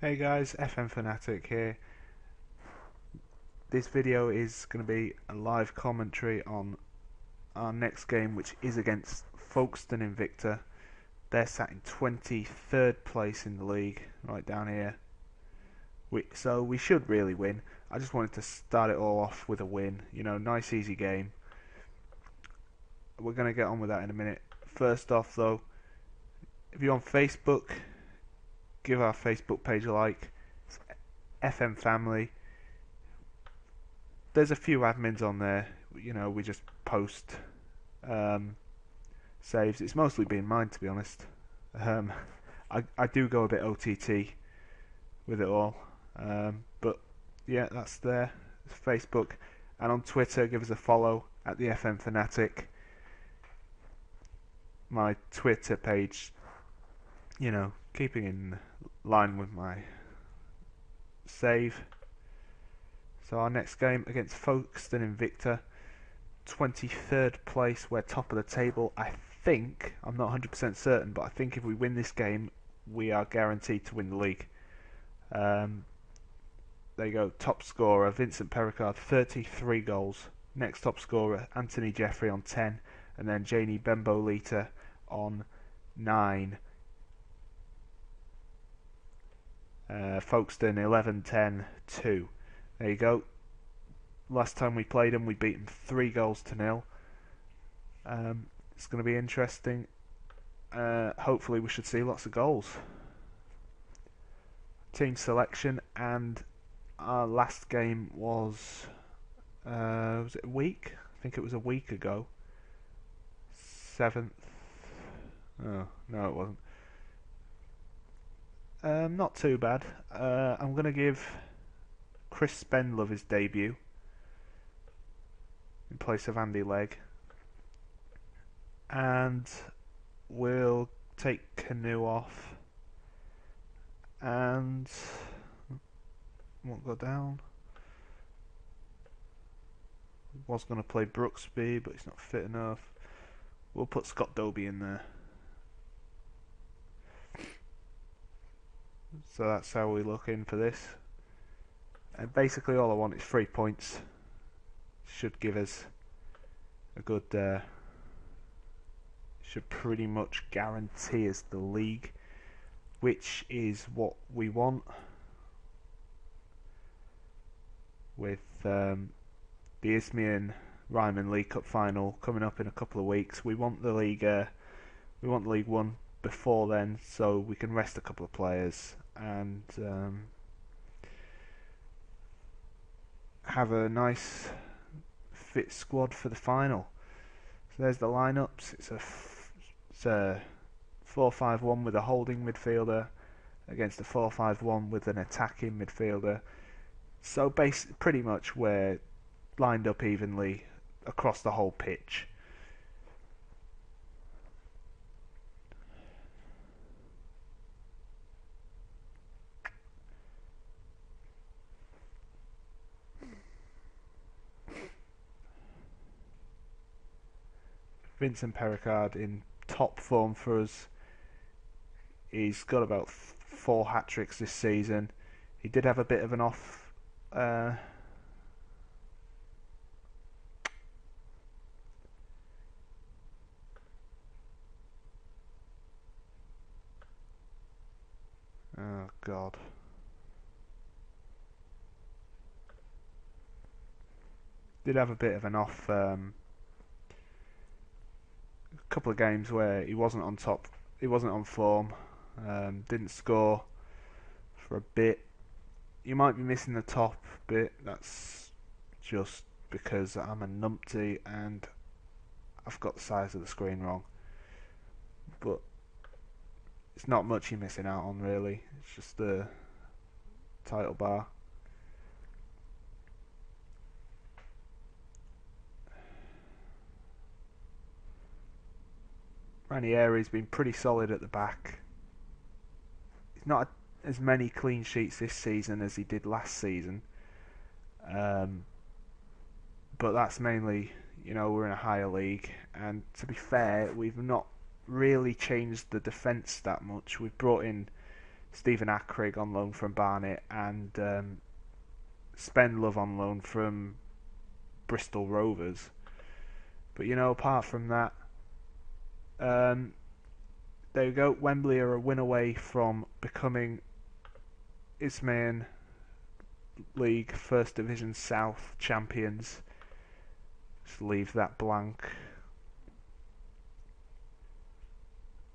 Hey guys, FM Fanatic here. This video is going to be a live commentary on our next game, which is against Folkestone Invicta. They're sat in 23rd place in the league, right down here. So we should really win. I just wanted to start it all off with a win. You know, nice easy game. We're going to get on with that in a minute. First off though, if you're on Facebook, give our Facebook page a like. It's FM Family. There's a few admins on there. You know, we just post saves. It's mostly been mine, to be honest. I do go a bit OTT with it all. But yeah, that's there. It's Facebook. And on Twitter, give us a follow at the FM Fanatic. My Twitter page, you know, keeping in line with my save. So our next game against Folkestone Invicta, 23rd place. We're top of the table. I think, I'm not 100% certain, but I think if we win this game, we are guaranteed to win the league. There you go. Top scorer, Vincent Pericard, 33 goals. Next top scorer, Anthony Jeffrey on 10. And then Janie Bembo-Lita on 9. Folkestone 11-10-2. There you go. Last time we played them, we beat them 3-0. It's going to be interesting. Hopefully we should see lots of goals. Team selection, and our last game was it a week? I think it was a week ago. 7th. Oh, no it wasn't. Not too bad. I'm going to give Chris Spendlove his debut in place of Andy Legg, and we'll take Canoe off and won't go down. Was going to play Brooksby, but he's not fit enough. We'll put Scott Dobie in there. So that's how we look in for this. And basically all I want is 3 points. Should give us a good, should pretty much guarantee us the league, which is what we want. With the Isthmian League Cup final coming up in a couple of weeks, we want the league. We want League One before then, so we can rest a couple of players and have a nice fit squad for the final. So there's the lineups. It's a 4-5-1 with a holding midfielder against a 4-5-1 with an attacking midfielder. So pretty much we're lined up evenly across the whole pitch. Vincent Pericard in top form for us. He's got about 4 hat-tricks this season. He did have a bit of an off oh god. Did have a bit of an off couple of games where he wasn't on top, he wasn't on form, didn't score for a bit. You might be missing the top bit. That's just because I'm a numpty and I've got the size of the screen wrong. But it's not much you're missing out on really. It's just the title bar. Ranieri's been pretty solid at the back. He's not as many clean sheets this season as he did last season, but that's mainly, you know, we're in a higher league, and to be fair, we've not really changed the defence that much. We've brought in Stephen Ackrig on loan from Barnet, and Spendlove on loan from Bristol Rovers. But apart from that, there you go. Wembley are a win away from becoming Isthmian League First Division South champions. Just leave that blank.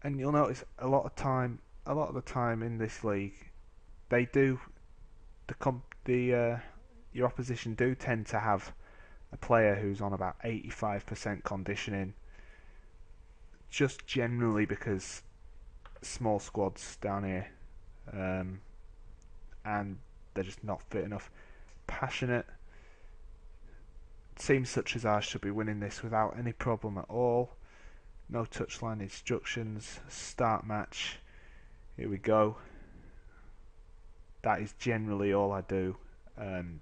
And you'll notice a lot of the time in this league, they do your opposition do tend to have a player who's on about 85% conditioning, just generally because small squads down here, and they're just not fit enough. Passionate teams such as ours should be winning this without any problem at all. No touchline instructions. Start match. Here we go. That is generally all I do, and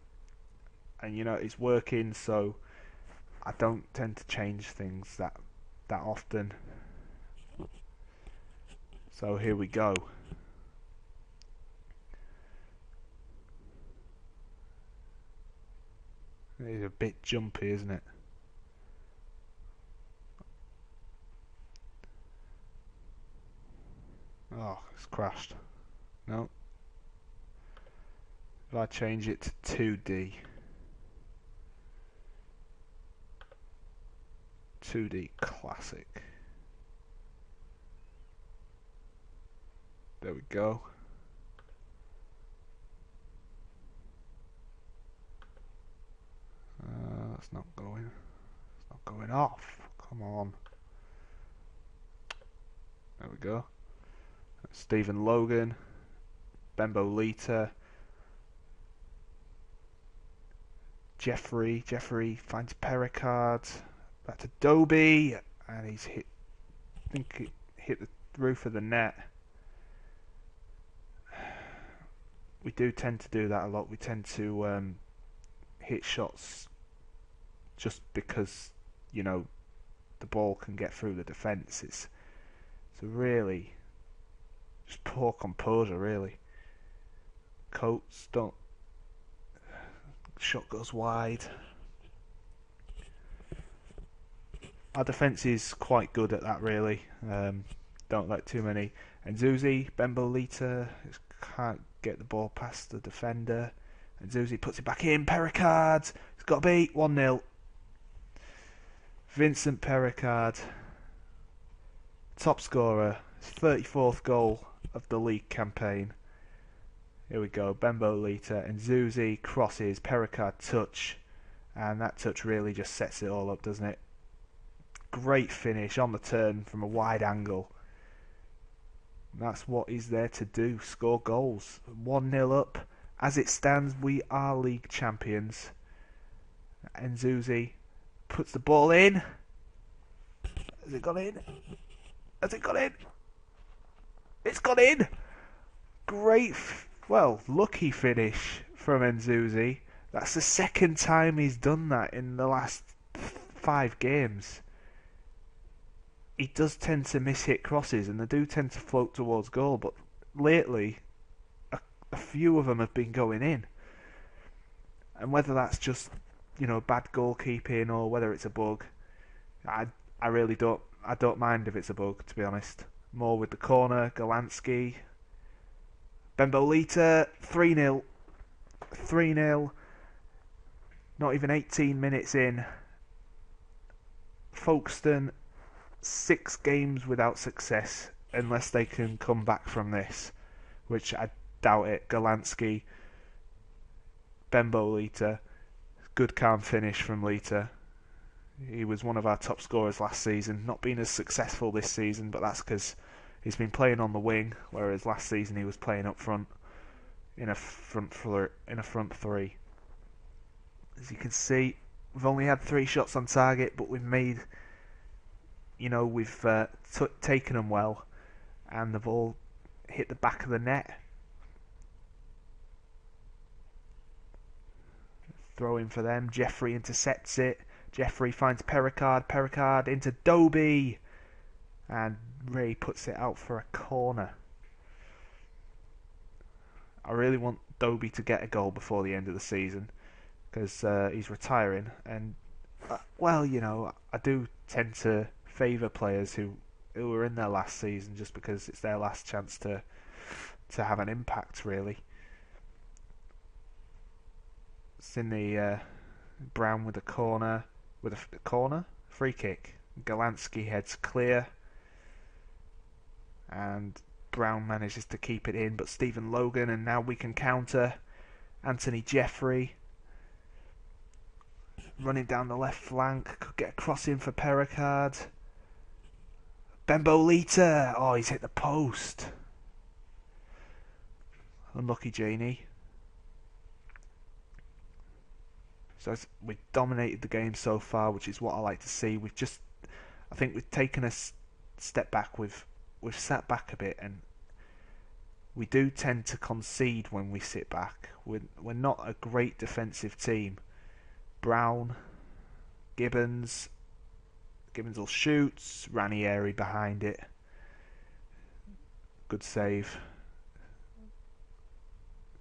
it's working, so I don't tend to change things that often. So here we go. It's a bit jumpy, isn't it? Oh, it's crashed. No. If I change it to 2D. 2D classic. There we go. That's not going. It's not going off. Come on. There we go. Stephen Logan, Bembo Lita, Jeffrey finds Pericard, back to Dobie, and he's hit. I think it hit the roof of the net. We do tend to do that a lot. We tend to hit shots just because the ball can get through the defence. It's a really just poor composure, really. Coates don't. Shot goes wide. Our defence is quite good at that, really. Don't let too many. And Zuzi, Bembo Lita can't get the ball past the defender. And Zuzi puts it back in. Pericard. It's got to be 1-0. Vincent Pericard, top scorer, his 34th goal of the league campaign. Here we go, Bembo Lita and Zuzi crosses, Pericard touch, and that touch really just sets it all up, doesn't it? Great finish on the turn from a wide angle. That's what he's there to do, score goals. 1-0 up. As it stands, we are league champions. And Zuzi puts the ball in. Has it gone in? Has it gone in? It's gone in! Great, lucky finish from Nzuzi. That's the second time he's done that in the last 5 games. He does tend to miss-hit crosses, and they do tend to float towards goal, but lately, a few of them have been going in. And whether that's just, bad goalkeeping or whether it's a bug, I really don't mind if it's a bug, to be honest. More with the corner, Galansky, Bembo Lita, 3-0. 3-0. Not even 18 minutes in. Folkestone, 6 games without success, unless they can come back from this, which I doubt it. Galansky, Bembo Lita, good calm finish from Lita. He was one of our top scorers last season. Not been as successful this season, but that's because he's been playing on the wing, whereas last season he was playing up front in a front three. As you can see, we've only had 3 shots on target, but we've made, we've taken them well, and they've all hit the back of the net. Throw in for them. Jeffrey intercepts it. Jeffrey finds Pericard. Pericard into Dobie. And Ray puts it out for a corner. I really want Dobie to get a goal before the end of the season because he's retiring. And well, I do tend to favour players who are in their last season just because it's their last chance to have an impact. Really, it's in the Brown with a corner free kick. Galansky heads clear, and Brown manages to keep it in, but Stephen Logan, and now we can counter. Anthony Jeffrey running down the left flank, could get a cross in for Pericard. Bembolita, oh, he's hit the post. Unlucky Janie. So we've dominated the game so far, which is what I like to see. I think we've taken a step back. We've sat back a bit, and we do tend to concede when we sit back. We're not a great defensive team. Brown, Gibbons will shoot. Ranieri behind it. Good save.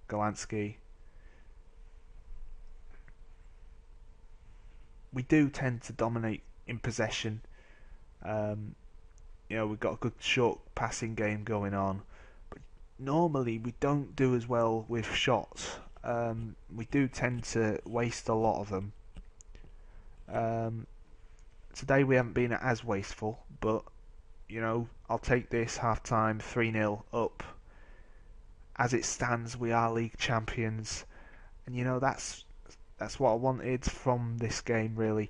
Galansky. We do tend to dominate in possession. We've got a good short passing game going on, but normally we don't do as well with shots. We do tend to waste a lot of them. Today we haven't been as wasteful, but I'll take this half-time 3-0 up. As it stands, we are league champions, and that's what I wanted from this game. Really,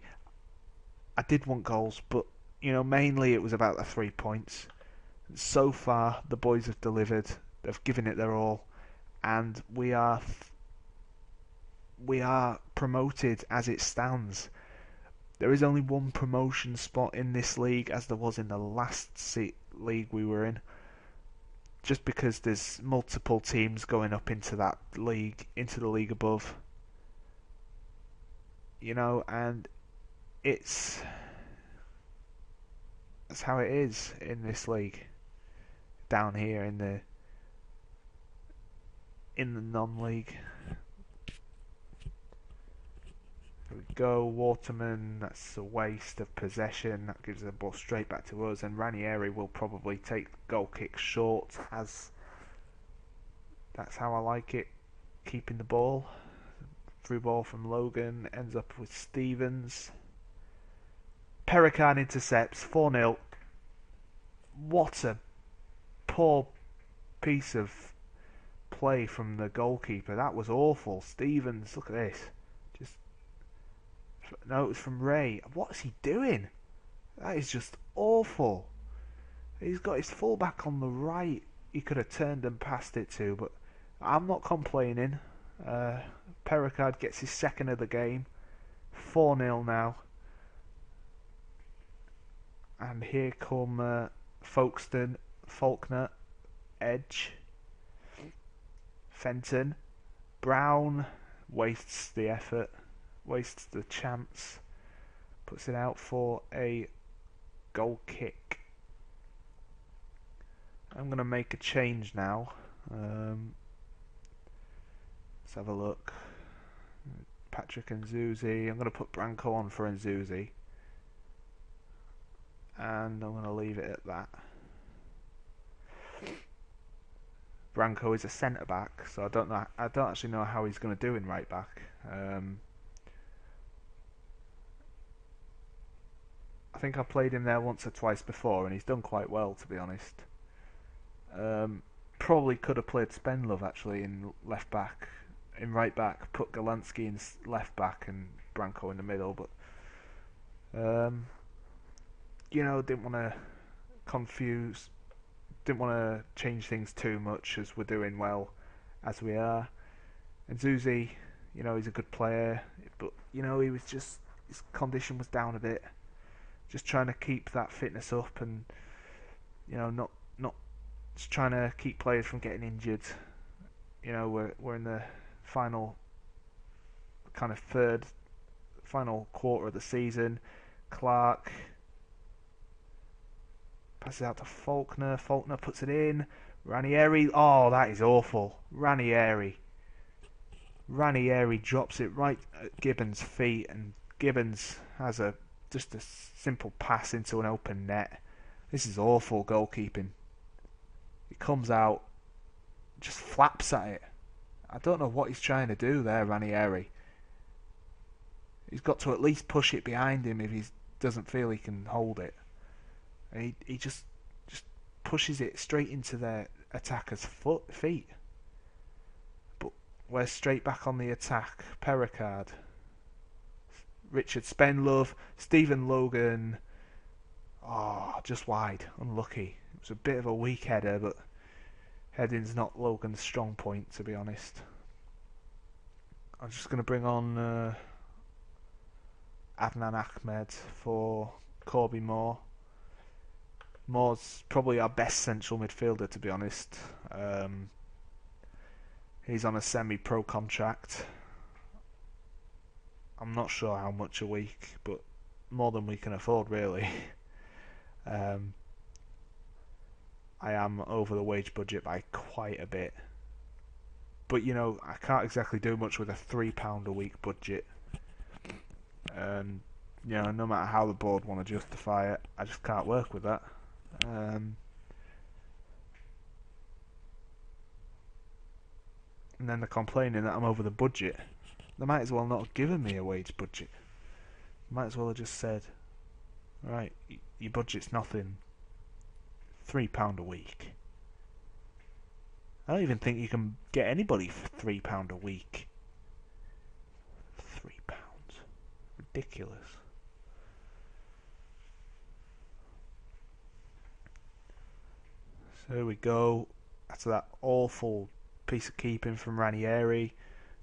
I did want goals, but mainly it was about the 3 points. So far, the boys have delivered. They've given it their all, and we are promoted as it stands. There is only one promotion spot in this league, as there was in the last league we were in. Just because there's multiple teams going up into that league, into the league above. And that's how it is in this league. Down here in the non-league. There we go, Waterman, that's a waste of possession. That gives the ball straight back to us, and Ranieri will probably take the goal kick short, as that's how I like it, keeping the ball. Through ball from Logan, ends up with Stevens. Pericard intercepts, 4-0. What a poor piece of play from the goalkeeper. That was awful. Stevens, look at this. No, it was from Ray. What is he doing? That is just awful. He's got his fullback on the right. He could have turned and passed it to, but I'm not complaining. Pericard gets his second of the game. 4-0 now. And here come Folkestone, Faulkner, Edge, Fenton, Brown wastes the effort, wastes the chance, puts it out for a goal kick. I'm going to make a change now. Let's have a look. Patrick and Zuzi. I'm going to put Branco on for Nzuzi. And I'm going to leave it at that. Branco is a centre back, so I don't actually know how he's going to do in right back. I think I played him there once or twice before, and he's done quite well, to be honest. Probably could have played Spenlove actually in left back, in right back. Put Galansky in left back and Branco in the middle, but didn't want to confuse. Didn't want to change things too much as we're doing well as we are. And Zuzi, he's a good player, but he was just, his condition was down a bit. Just trying to keep that fitness up, and not just trying to keep players from getting injured. We're in the final quarter of the season. Clark passes out to Faulkner. Faulkner puts it in. Ranieri, oh, that is awful. Ranieri drops it right at Gibbons' feet, and Gibbons has just a simple pass into an open net. This is awful goalkeeping. He comes out, just flaps at it. I don't know what he's trying to do there, Ranieri. He's got to at least push it behind him if he doesn't feel he can hold it. He just pushes it straight into their attacker's feet. But we're straight back on the attack. Pericard, Richard Spenlove, Stephen Logan. Oh, just wide. Unlucky. It was a bit of a weak header, but heading's not Logan's strong point, to be honest. I'm just going to bring on Adnan Ahmed for Corby Moore. Moore's probably our best central midfielder, to be honest. He's on a semi-pro contract. I'm not sure how much a week, but more than we can afford, really. I am over the wage budget by quite a bit. But, you know, I can't exactly do much with a £3 a week budget. And, you know, no matter how the board want to justify it, I just can't work with that. And then they're complaining that I'm over the budget. They might as well not have given me a wage budget. They might as well have just said, right, your budget's nothing. £3 a week. I don't even think you can get anybody for £3 a week. £3. Ridiculous. So here we go. After that awful piece of keeping from Ranieri.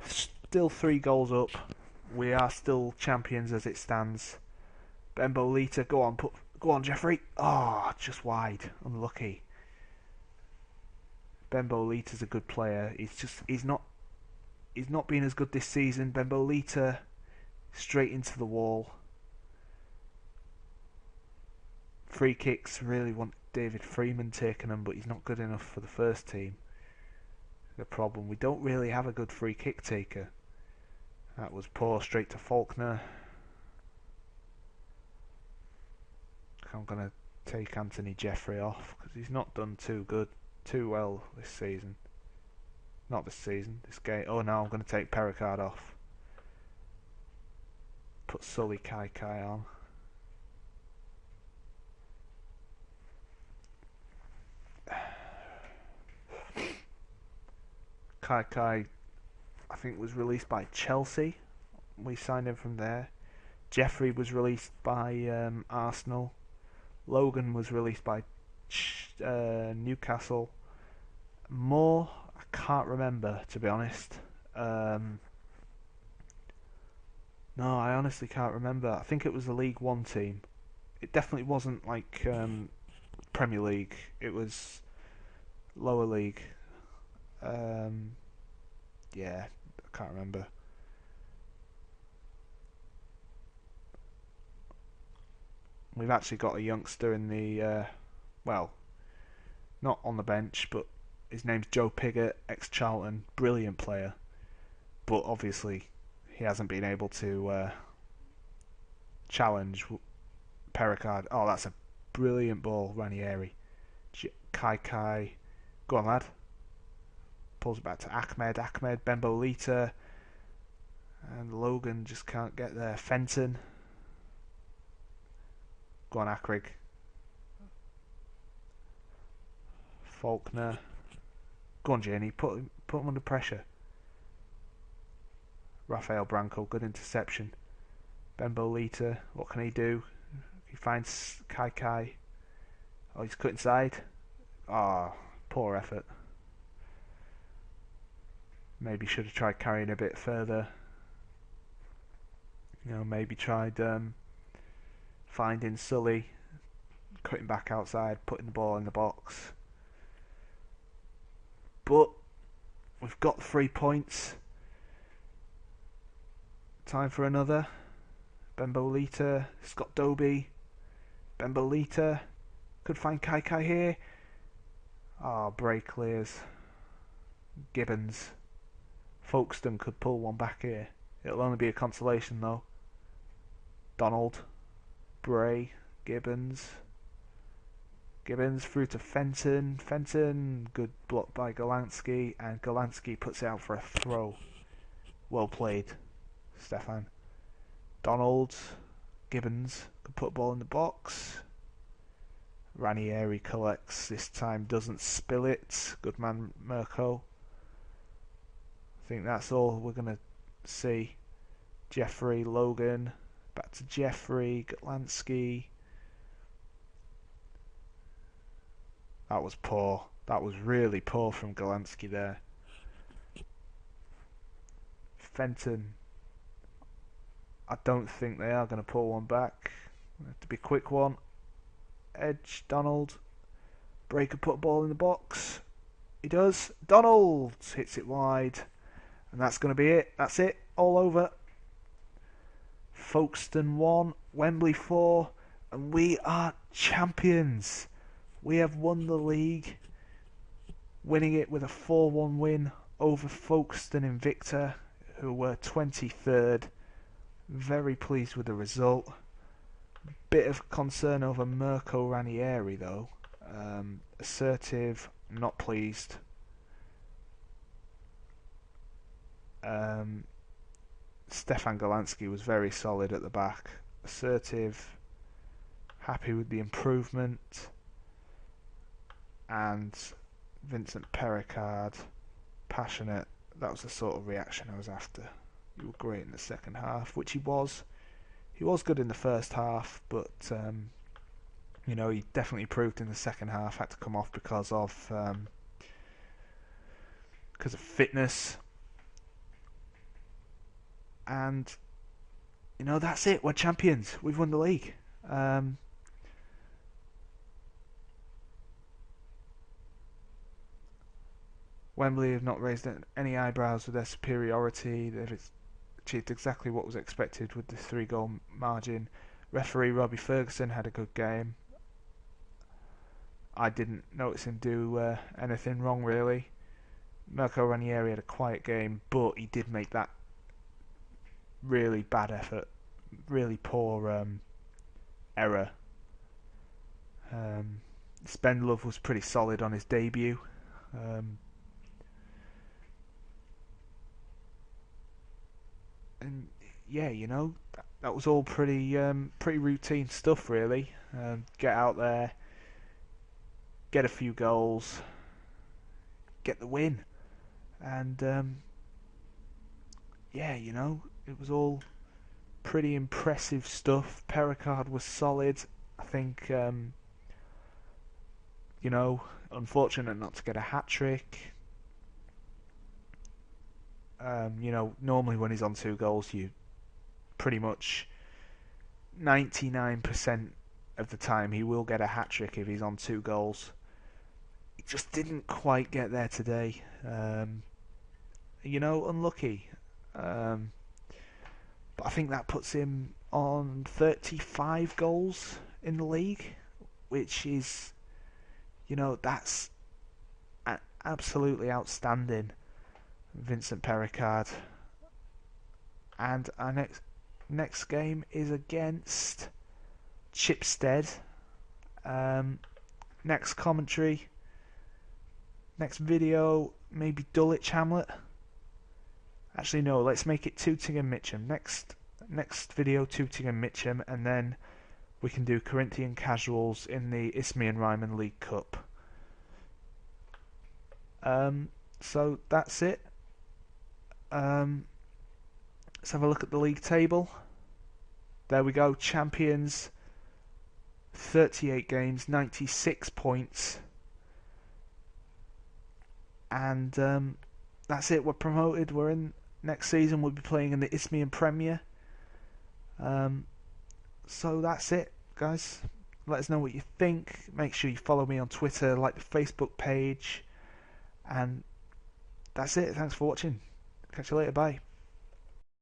Still 3 goals up. We are still champions as it stands. Bembo Lita, go on, Jeffrey. Oh, just wide. Unlucky. Bembo Lita's a good player. He's not been as good this season. Bembo Lita straight into the wall. Free kicks, really want David Freeman taking them, but he's not good enough for the first team. The problem, we don't really have a good free kick taker. That was poor, straight to Faulkner. I'm going to take Anthony Jeffrey off because he's not done too well this season. Not this season, this game. Oh no, I'm going to take Pericard off. Put Sully Kai on. Kai, I think, was released by Chelsea. We signed him from there. Jeffrey was released by Arsenal. Logan was released by Newcastle. Moore, I can't remember, to be honest. No, I honestly can't remember. I think it was the League One team. It definitely wasn't like Premier League. It was lower league. Yeah, I can't remember. We've actually got a youngster in the, well, not on the bench, but his name's Joe Pigott, ex-Charlton, brilliant player. But obviously, he hasn't been able to challenge Pericard. Oh, that's a brilliant ball, Ranieri. Kai, go on, lad. Pulls it back to Ahmed, Bembo Lita, and Logan just can't get there. Fenton. Go on, Akrig. Faulkner. Go on, Janie. Put him under pressure. Rafael Branco, good interception. Bembo Lita, what can he do? He finds Kai. Oh, he's cut inside. Ah, poor effort. Maybe should have tried carrying a bit further. You know, maybe tried finding Sully, cutting back outside, putting the ball in the box. But we've got 3 points. Time for another. Bembo Lita, Scott Doby. Bembo Lita could find Kai here. Oh, Bray clears. Gibbons. Folkestone could pull one back here. It'll only be a consolation though. Donald. Bray. Gibbons. Gibbons through to Fenton. Fenton, good block by Golansky, and Golansky puts it out for a throw. Well played, Stefan. Donald. Gibbons could put a ball in the box. Ranieri collects, this time doesn't spill it. Good man, Mirko. I think that's all we're going to see. Jeffrey, Logan, back to Jeffrey, Golansky. That was poor. That was really poor from Golansky there. Fenton. I don't think they are going to pull one back. Have to be a quick one. Edge, Donald. Breaker put a ball in the box. He does. Donald hits it wide. And that's going to be it. That's it. All over. Folkestone 1, Wembley 4, and we are champions. We have won the league, winning it with a 4-1 win over Folkestone Invicta, who were 23rd. Very pleased with the result. Bit of concern over Mirko Ranieri though. Assertive, not pleased. Stefan Golansky was very solid at the back. Assertive, happy with the improvement. And Vincent Pericard, passionate. That was the sort of reaction I was after. You were great in the second half, which he was. He was good in the first half, but you know, he definitely proved in the second half. Had to come off because of fitness. And you know, that's it. We're champions. We've won the league. Wembley have not raised any eyebrows with their superiority. They've achieved exactly what was expected with the 3-goal margin. Referee Robbie Ferguson had a good game. I didn't notice him do anything wrong really. Mirko Ranieri had a quiet game, but he did make that really bad effort, really poor error. Spendlove was pretty solid on his debut. And yeah, you know, that was all pretty routine stuff really. Get out there, get a few goals, get the win, and yeah, you know, it was all pretty impressive stuff. Pericard was solid. I think you know, unfortunate not to get a hat trick. You know, normally when he's on 2 goals, you pretty much 99% of the time he will get a hat trick if he's on 2 goals. He just didn't quite get there today. You know, unlucky. But I think that puts him on 35 goals in the league, which is, you know, that's absolutely outstanding. Vincent Pericard. And our next game is against Chipstead. Next commentary, next video, maybe Dulwich Hamlet. Actually no, let's make it Tooting and Mitcham. Next video, Tooting and Mitcham, and then we can do Corinthian Casuals in the Isthmian League Cup. So that's it. Let's have a look at the league table. There we go, champions. 38 games, 96 points. And that's it, we're promoted. We're in next season, we'll be playing in the Isthmian Premier. So that's it, guys. Let us know what you think. Make sure you follow me on Twitter, like the Facebook page. And that's it. Thanks for watching. Catch you later. Bye.